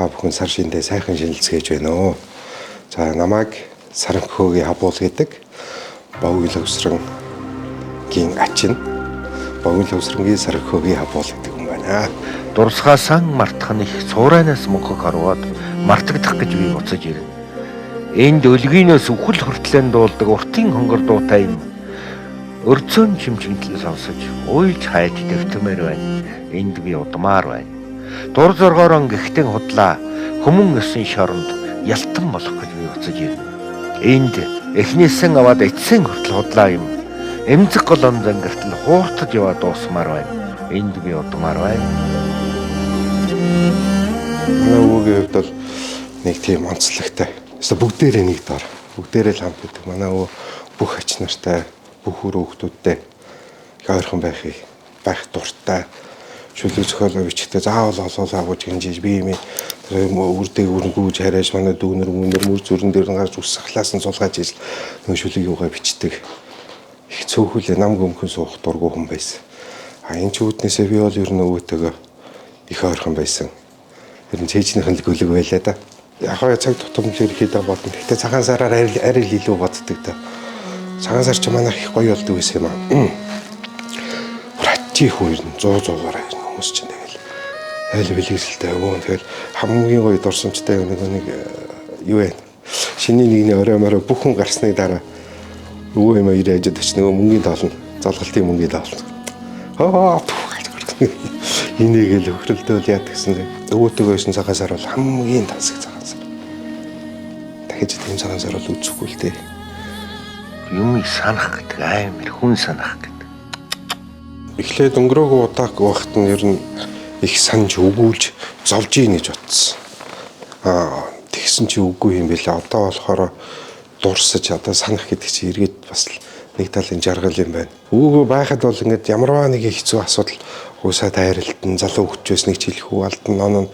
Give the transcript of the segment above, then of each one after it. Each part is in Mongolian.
та бүхэн сар шиндээ сайхан шинэлцгээж байна уу. За намайг Саранхөөгийн Хабуул гэдэг Богино Лавсрангийн ачин Богино Лавсрангийн Саранхөөгийн Хабуул гэдэг юм байна. Дурсгаа сан мартах нь их цууранаас мөнхөг харваад мартагдах гэж би буцаж ирнэ. Энд өлгийнөөс үхэл хүртлэн дуулдаг уртын хонгор дуутай юм. Өрцөн чимчгэнтэл сонсож уйлж хайж дэвтэмээр байна. Энд би удмаар байна. Дур зоргоорон гихтэн худлаа хүмүүн өсөн шоронд ялтан болох гэж би буцаж ирнэ. Энд эхнээсэн аваад эцсийн хүртэл худлаа юм. Эмзэг голом зангартал хууртаж яваа дуусмаар байна. Энд би удмаар байна. Манай өвөгийн хувьд бол нэг тийм онцлогтой. Бүгдээрээ нэг дор. Бүгдээрээ л хамт байдаг. Манай өвөө бүх ач нартай, бүх хүүхдүүдтэй их ойрхон байх дуртай. Шүлэг зохиолоо бичгтээ заавал олоол агуулж гинжиж би юм үрдэг өрнгүүж хараач манай дүүнэр мөнөр мөр зүрэн дээр гарч усахлаас нь сулгааж ижил нөгөө шүлэг юугаа бичдэг. Их цөөхөлөө нам göмхөн суух дургүй хүн байсан. Энэ ч үүднээсээ би бол ер нь өвөөтэйгөө их ойрхон байсан. Ер нь цээжнийхэн л гөлөг байлаа да. Яг цаг тутамд ирэхэд бодно. Гэхдээ цагаан сараар арай л илүү боддог да. Цагаан сар ч манайх их гоё болдог байсан юм аа. Чи хоёр нь 100-100-аар ирнэ хүмүүс чинь тэгэл айл бэлгэсэлтэй өвөө тэгэл хамгийн гоё дурсамжтай нэг юу вэ? Шиний нэгний ороймороо бүх хүн гарсны дараа өвөө юм ирээд очиж нөгөө мөнгөний тоолно. Залгалтын мөнгөний тоолно. Инээгээл өхрөлдөөл яад гэсэн. Өвөөтэйгөө байсан цагаан сар бол хамгийн тансаг цагаан сар. Дахиж тийм цагаан сар бол үзэхгүй л дээ. Юм санах гэдэг амар хүн санах гэдэг. Эхлээд өнгөрөөгөө удааг багт нь ер нь их санаж өгүүлж зовж ийн гэж бодсон. Тэгсэн чи үгүй юм байлаа. Одоо болохоор дурсаж одоо санах гэдэг чи эргээд бас нэг талын жаргал юм байна. Өвгөө байхад бол ингээд ямарваа нэг хэцүү асуудал уусаа тайралтан залуу хүчээс нэг жилхүү алдан нон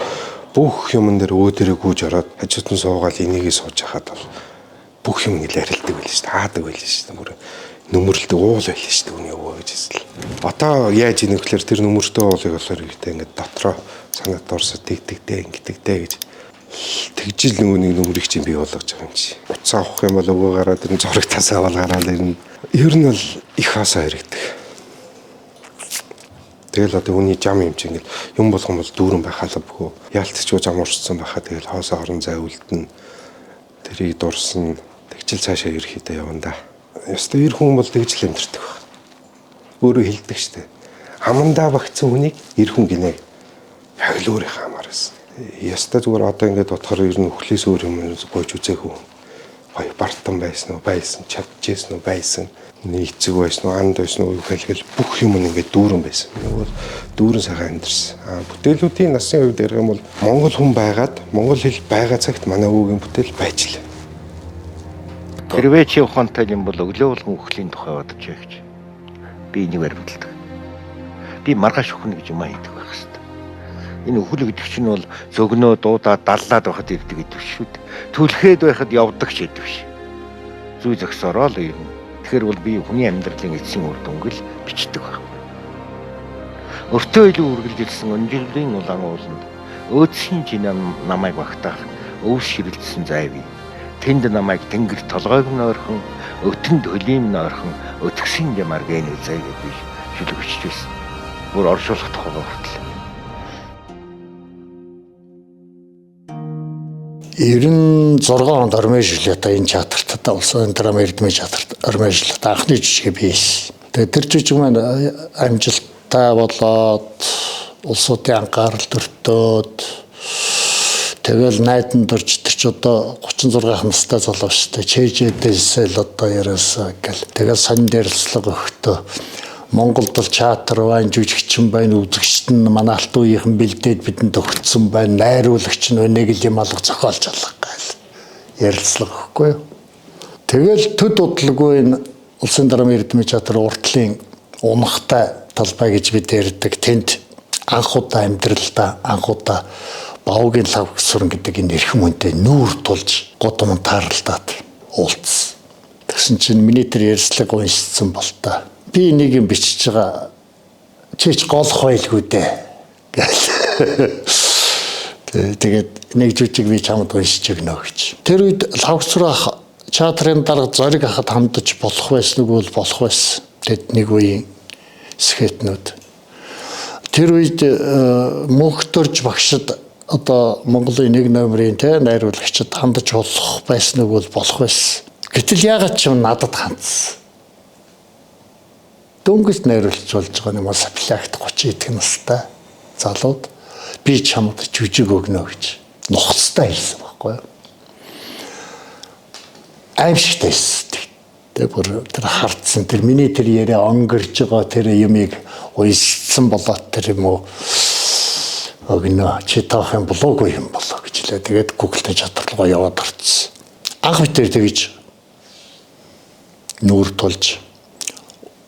бүх юмн дээр өөдөрөө гүйж ороод хажуутан суугаад энийгээ сууж хахад бол бүх юм ингээд арилдаг байл шүү дээ. Хаадаг байл шүү дээ. Нүмерлдэг уул байл шүү дээ. Үний өвөө гэж хэлсэн. Одоо яаж ийм гэхээр тэр нүмертэй уулыг болохоор ихтэй ингээд дотроо санаад дурсад тэгдэгтэй ингэдэгтэй гэж тэгжил нөгөөний нүмерийг чинь бий болгож байгаа юм чи. Уцаа авах юм бол өвөө гараад тэр зураг тасаа бол гараад ирнэ. Ер нь бол их хасаа хэрэгдэг. Тэгэл одоо хүний зам юм чи ингээд юм болгон бол дүүрэн байхалбгүй. Яалтчгүй зам урсцсан байхаа тэгэл хоосоо орон зай үлдэн тэрийг дурсан тэгжил цаашаа ерхийдээ явна да. Ястаа ир хүн бол тэгжил амьдэрдэг баг. Өөрөө хэлдэг штэ. Амандаа багцсан хүнийг ир хүн гинэ. Яг л өөрийнхөө амаараас. Ястаа зүгээр одоо ингээд бодохоор ер нь өхлөөс өөр юм гойж үзээгүй. Гоё бартан байсан уу, байсан, чадчихсэн уу, байсан. Нийцэг байсан уу, анд байсан уу гэхэл бүх юм ингээд дүүрэн байсан. Нөгөө дүүрэн сайхан амьдэрсэн. Бүтээлүүдийн насны үед ярих юм бол монгол хүн байгаад монгол хэл байгаа цагт манай өвөгийн бүтээл байж л. Хэрвээ чи ухаантай юм бол өглөө болгон өхлийн тухай бодож яа гэж. Би энийг баримталдаг. Би маргааш өхнө гэж юм хийдэг байх хэвээр. Энэ өхөл гэдэг чинь бол зөгнөө дуудаад даллаад байхад ирдэг гэдэг биш шүү дээ. Түлхээд байхад явдаг ч гэдэг биш. Зүй зөксөрөө л юм. Тэгэхээр бол би хүний амьдралын эцсийн үр дүнг л бичдэг байх. Өртөө илүү үргэлжилсэн өнжиллийн улаан ууланд өөдсийн жинаа намайг багтаах өв ширэлдсэн зайвий. Тэнд намайг тэнгэр толгойг нь ойрхон, өтөнд хөлим нь ойрхон, өтгсөн ямаар гэн үзээ гэж би шүлэг бичиж байсан. Бүр оршуулах тухай хүртэл. 96 онд Ормын жилета энэ театрт улсын драма эрдмийн театрт Ормын жилета анхны жижиг бийсэн. Тэгээд тэр жижиг маань амжилттай болоод улсуудын анхаарал төртөөд тэгэл найдан дурж тэр ч одоо 36 настай залуу шүү дээ. Чэжэдээс л одоо яриасаа гэл. Тэгэл сонин дээрэлцлэг өгтөө. Монголд бол театр байна, жүжигчин байна, үзэгчт нь манай алт үеийнхэн бэлдээд бидэнд өгсөн байна. Найруулагч нь нэг л юм алга зохиолч алга гэл. Ярилцлага өгөхгүй юу. Тэгэл төд удалгүй энэ улсын драмын эрдмийн театр уртлын унахтай талбай гэж бид ярьдаг. Тэнд анх удаа амьдралдаа анх удаа Богино Лавсран гэдэг энэ эрхэм хүнтэй нүүр тулж годом таарлаад уулзсан. Тэгсэн чинь миний тэр ярьцлага уншсан бол та. Би нэг юм бичиж байгаа. Чич голох байлгүй дээ. Тэгээд нэг жүжиг би чамд уншиж өгнө гэж. Тэр үед лавцрах театрын дарга зориг хахад хамдаж болох байсан уу болох байсан. Тэд нэг үеийн скетнүүд. Тэр үед мөнхтөрж багшд одоо Монголын 1 номерын найруулагчид хандаж болох байсан уу болох байсан. Гэтэл ягаад ч юм надад хандсан. Дөнгөж найруулж болж байгаа юм саплакт 30 идэх настай залууд би чамд жүжиг өгнө гэж нухацтай хэлсэн байхгүй юу? Аимшигтай хэлсэн. Тэгээ бүр тэр хардсан тэр миний тэр яриа онгорж байгаа тэр юмыг уйссан болоод тэр юм уу өгнө чи таах юм болоогүй юм болоо гэж лээ. Тэгээд Google-тэй чадварлага яваад орцсон. Анх битэр тэгж нүүр тулж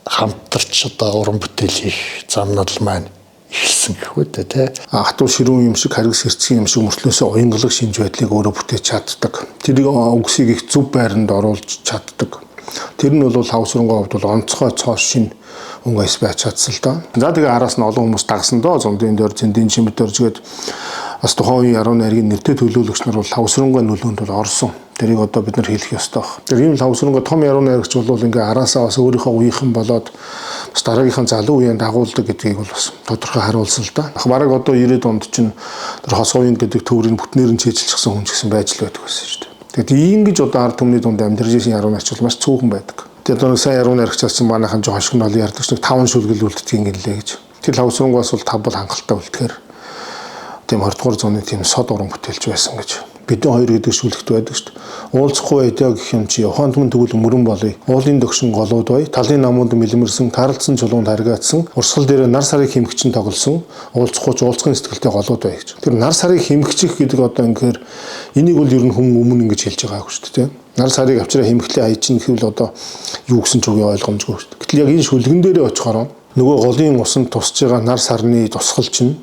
хамтарч одоо уран бүтээл хийх замнал маань ихсэн гэхүү дээ. Хатуу ширүүн юм шиг харгас хэрцгий юм шиг мөртлөөсөө уянгалаг шинж байдлыг өөрөө бүтээж чаддаг. Тэрийг үгсийг их зөв байранд оруулж чаддаг. Тэр нь бол хавсрангоо хувьд бол онцгой цоос шин өнгөс байж чадсан л доо. За тэгээ араас нь олон хүмүүс дагсан доо. Зундын дээр зэндийн чимэд дөржгээд бас тухайн үеийн яруу найргийн нэртэй төлөөлөгч нар бол хавсрангоо нөлөөнд бол орсон. Тэрийг одоо бид нар хэлэх ёстой баг. Тэр ийм хавсрангоо том яруу найрагч бол ингээ араасаа бас өөрийнхөө үеийнхэн болоод бас дараагийнхаа залуу үеийн дагуулдаг гэдгийг бол бас тодорхой харуулсан л да. Бараг одоо 90-ад онд чинь тэр хосгоён гэдэг төврийн бүтнээр нь чийжилчихсэн хүн ч гэсэн байж л байдаг байсан шүү дээ. Тэгээд ингэж одоо ард түмний дунд амьдарч ирсэн яруу найрагч бол маш цөөхөн байдаг. Тэгээд одоо сайн яруу найрагчаас чинь манайхан жоо хошиг нь ол ярьдаг шүү дээ. 5 шүлгэл үлддэг юм гэлээ гэж. Тэр хавсрангоос бол 5 бол хангалттай үлдэхээр тийм 20 дугаар зууны тийм сод уран бүтээлч байсан гэж. Бидний хоёр гэдэг шүлэгт байдаг шүү дээ. Уулзахгүй эдэ гэх юм чи ухаан түмэн тэгвэл мөрөн болъё. Уулын дөгшин голууд бай. Талын намууд мэлмэрсэн, таралдсан чулуунд харгаацсан. Урсгал дээр нар сарыг хэмгчин тоглосон. Уулзахгүй ч уулзгын сэтгэлтэй голууд бай гэж. Тэр нар сарыг хэмгчих гэдэг одоо ингэхээр энийг бол ер нь хүн өмнө ингэж хэлж байгаагүй шүү дээ. Нар сарыг авчраа хэмглээ аяж чинь гэвэл одоо юу гэсэн ч үгүй ойлгомжгүй шүү дээ. Гэтэл яг энэ шүлгэн дээрээ очихоор нөгөө голын усанд тусж байгаа нар сарны тусгал чинь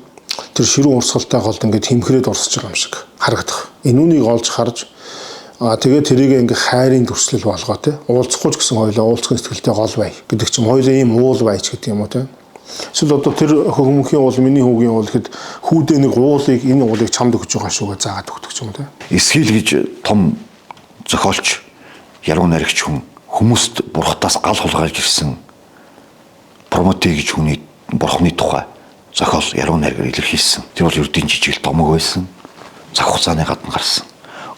тэр ширүүн урсгалтай голд ингээд хэмхрээд урсж байгаа юм шиг харагдах. Энүүнийг олж харж тэгээд тэрийг ингээд хайрын төрслөл болгоо те. Уулзахгүй ч гэсэн хоёлоо уулзах сэтгэлтэй гол бай гэдэг чим хоёлоо ийм уул байж гэдэг юм уу те. Эсвэл одоо тэр хөвмөхийн уул миний хүүгийн уул гэхэд хүүдээ нэг уулыг энэ уулыг чамд өгч байгаа шүүгээ заагаад өгдөг ч юм уу те. Эсхийл гэж том зохиолч яруу найрагч хүн хүмүүст бурхтаас гал хулгайлж ирсэн Прометей гэж хүний бурхны тухай зохиол яруу найргаар илэрхийлсэн. Тэр бол ердийн жижигэл домог байсан. Цаг хугацааны гадна гарсан.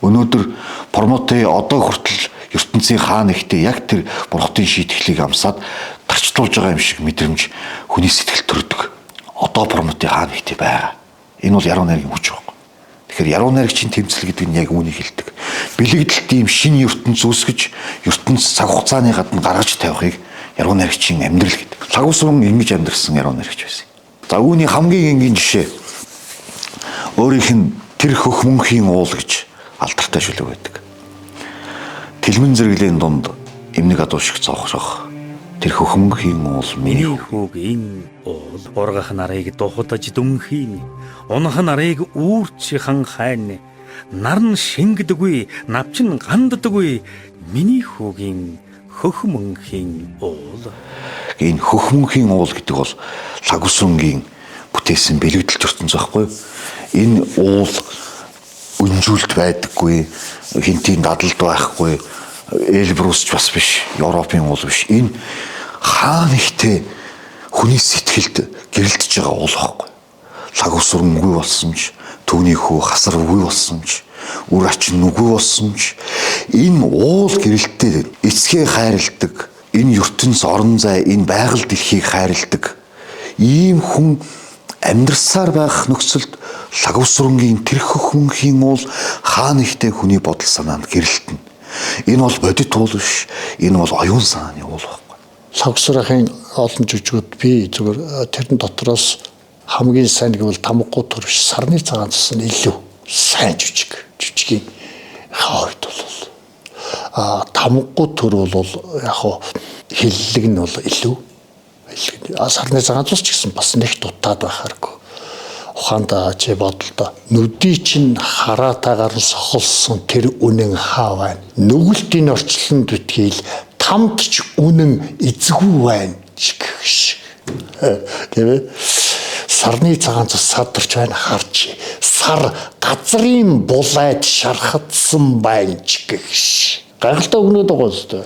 Өнөөдөр Прометей одоо хүртэл ертөнцийн хаан ихтэй яг тэр бурхтын шийтгэлийг амсаад тарчлуулж байгаа юм шиг мэдрэмж хүний сэтгэл төрдөг. Одоо Прометей хаан ихтэй байгаа. Энэ бол яруу найргийн хүч байна. Тэгэхээр яруу найрагчийн тэмцэл гэдэг нь яг үүнийг хэлдэг. Бэлэгдэлт ийм шинэ ертөнц үүсгэж, ертөнц цаг хугацааны гадна гаргаж тавихыг яруу найрагчийн амьдрал гэдэг. Лагусран ингэж амьдрсан яруу найрагч байсан. За үүний хамгийн энгийн жишээ өөрийнх нь тэр хөх мөнхийн уул гэж алдартай шүлэг байдаг. Тэлмэн зэрэглийн дунд эмнэг адуу шиг зогсох тэр хөх мөнхийн уул миний хүүг энэ уул ургах нарыг духадаж дүнхийн унах нарыг үүрч ханхайн нар нь шингдэггүй навч нь ганддаггүй миний хүүгийн хөх мөнхийн уул. Энэ хөх мөнхийн уул гэдэг бол Лагусрунгийн бүтээсэн бэлэгдэлт ертөнц байхгүй. Энэ уул өнжүүлэлт байдаггүй, хинтийн дадалд байхгүй, Эльбрус ч бас биш, Европын уул биш. Энэ хаан ихтэй хүний сэтгэлд гэрэлтэж байгаа уул байхгүй. Лагусрун үгүй болсон ч, түүний хүү хасар үгүй болсон ч, үр ачин үгүй болсон ч энэ уул гэрэлттэй эцгээ хайрладаг. Энэ ертөнц орон зай, энэ байгаль дэлхийг хайрладаг. Ийм хүн амьдрсаар байх нөхцөлд Лагусрунгийн тэр хөх мөнхийн уул хаан ихтэй хүний бодол санаанд гэрэлтэнэ. Энэ бол бодит уул биш. Энэ бол оюун санааны уул байхгүй. Лагусрахын олон жүжигүүд би зүгээр тэрэн дотроос хамгийн сайн гэвэл тамггүй төрш сарны цагаан цус нь илүү сайн жүжигийн хавьд бол тамггүй төр бол яг хиллэг нь бол илүү сарны цагаан цус ч гэсэн бас нэг дутаад байхааргүй ухаандаа чи бодолтой нүдий чинь хараатаагаар нь сохолсон тэр үнэн хаа байна нүгэлтийн орчлонд битгийл тамд ч үнэн эзгүй байна шиг тийм ээ сарны цагаан цус садарч байна харж сар газрын булайд шархатсан байна ч гэгш. Гайхалтай өгнөд байгаа зү.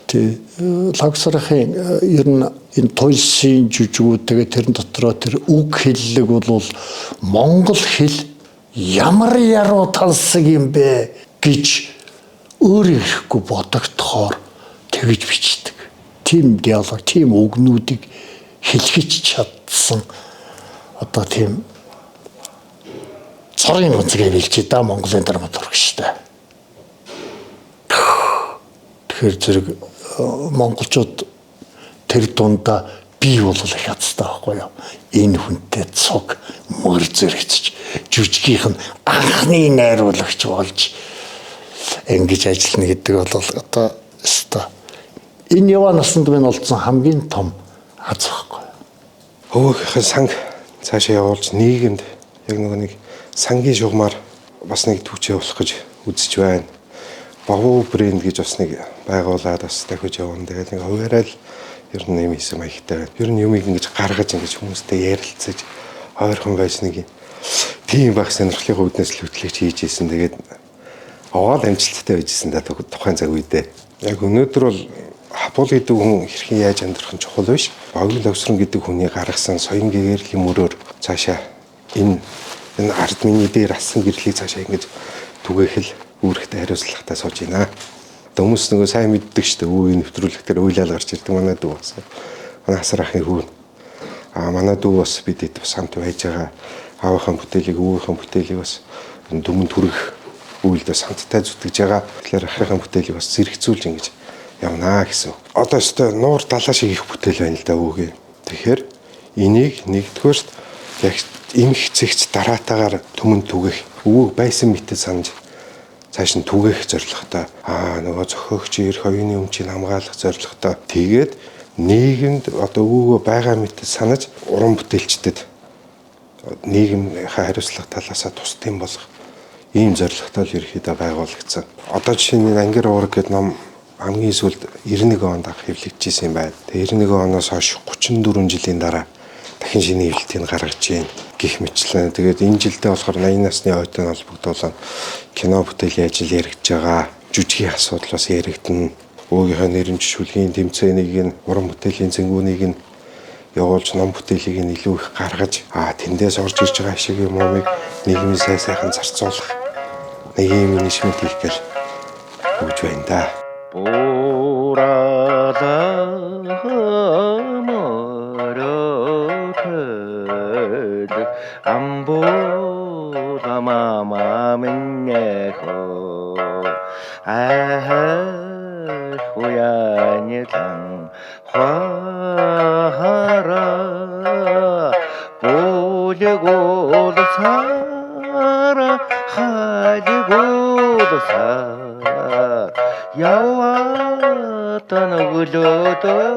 Тэ лагсрахын ер нь энэ туйлсын жүжигүүд тэгээ тэрэн дотроо тэр үг хэллэг бол монгол хэл ямар яруу тансаг юм бэ гэж өөрөө ирэхгүй бодогдохоор тэгж бичдэг. Тим диалог, тим үгнүүдийг хэлхийч чадсан одоо тийм цорын өнцгөө хэлж да Монголын драматург штэ. Тэгэхээр зэрэг монголчууд тэр дундаа бий бол их хацтай байхгүй юу? Энэ хүнтэй цог мөр зэрэгч жүжигийнх нь анхны найруулагч болж ингэж ажиллана гэдэг бол одоо өстой энэ яваа насанд минь олдсон хамгийн том аз байхгүй. Өвөөхөн санг цаашаа явуулж нийгэмд яг нэг сангийн шугамар бас нэг төвчөө болох гэж үзэж байна. Бовоо брэнд гэж бас нэг байгуулад бас дахиж явна. Тэгээд нэг хуваарай л ер нь юм хийсэн маягтай байна. Ер нь юмыг ингэж гаргаж ингэж хүмүүстэй ярилцаж ойрхон байж нэг тийм байх сонирхлын үүднээс л хөтлөгч хийж ийсэн. Тэгээд аваад амжилттай байжсэн да тухайн цаг үедээ. Яг өнөөдөр бол хапуул гэдэг хүн хэрхэн яаж амьдрах нь чухал биш. Богино лавсран гэдэг хүний гаргасан соён гэгэрлийн мөрөөр цаашаа энэ ард миний дээр асан гэрлийг цаашаа ингэж түгэхэл үүрэгтэй хариуцлагатай сууж байна. Хүмүүс нөгөө сайн мэддэг шүү дээ. Үе нэвтрүүлэх дээр уйлал гарч ирдэг манай дүү бас. Манай асар ахын хүү. Манай дүү бас бидэд бас хамт байж байгаа. Аавынхаа бүтээлийг, өвгийнхаа бүтээлийг бас дүмэн түрэх үйлдэл хамттай зүтгэж байгаа. Тэгэхээр ахыхаа бүтээлийг бас зэрэгцүүлж ингэж явнаа гэсэн. Одоо өстой нуур далаа шиг их бүтээл байна л да өвгөө. Тэгэхээр энийг нэгдүгээрт яг эмх зэгц дараатаагаар түмэн түгэх. Өвөг байсан мэтэд санаж цааш нь түгэх зорилготой нөгөө зохиогч эрх оюуны өмчийг хамгаалах зорилготой тэгээд нийгэмд одоо өвөөгөө байгаа мэт санаж уран бүтээлчдэд нийгэмийн хариуцлага талаасаа тусдсан болох ийм зорилготой л ерөөхдөө байгуулагдсан. Одоо жишээ нь Ангар уураг гэдэг ном хамгийн сүүлд 91 онд анх хэвлэгдчихсэн юм байна. Тэгээ 91 оноос хойш 34 жилийн дараа дахин шинэ хэвлэлтийг гаргаж ийн гих мэтлэн. Тэгээд энэ жилдээ болохоор 80 насны ойтой холбогдуулаад кино бүтээлийн ажил яригдж байгаа. Жүжигийн асуудал бас яригдана. Өвгийнхөө нэрийн жишүүлгийн тэмцээнийг нь уран бүтээлийн зэнгүүнийг нь явуулж ном бүтээлийг нь илүү их гаргаж тэндээс орж ирж байгаа шиг юм уумыг нийгмийн сайхан зарцуулах нэг юм инишмент хийх гэл өгж байна да. Яваатан өглөөдөө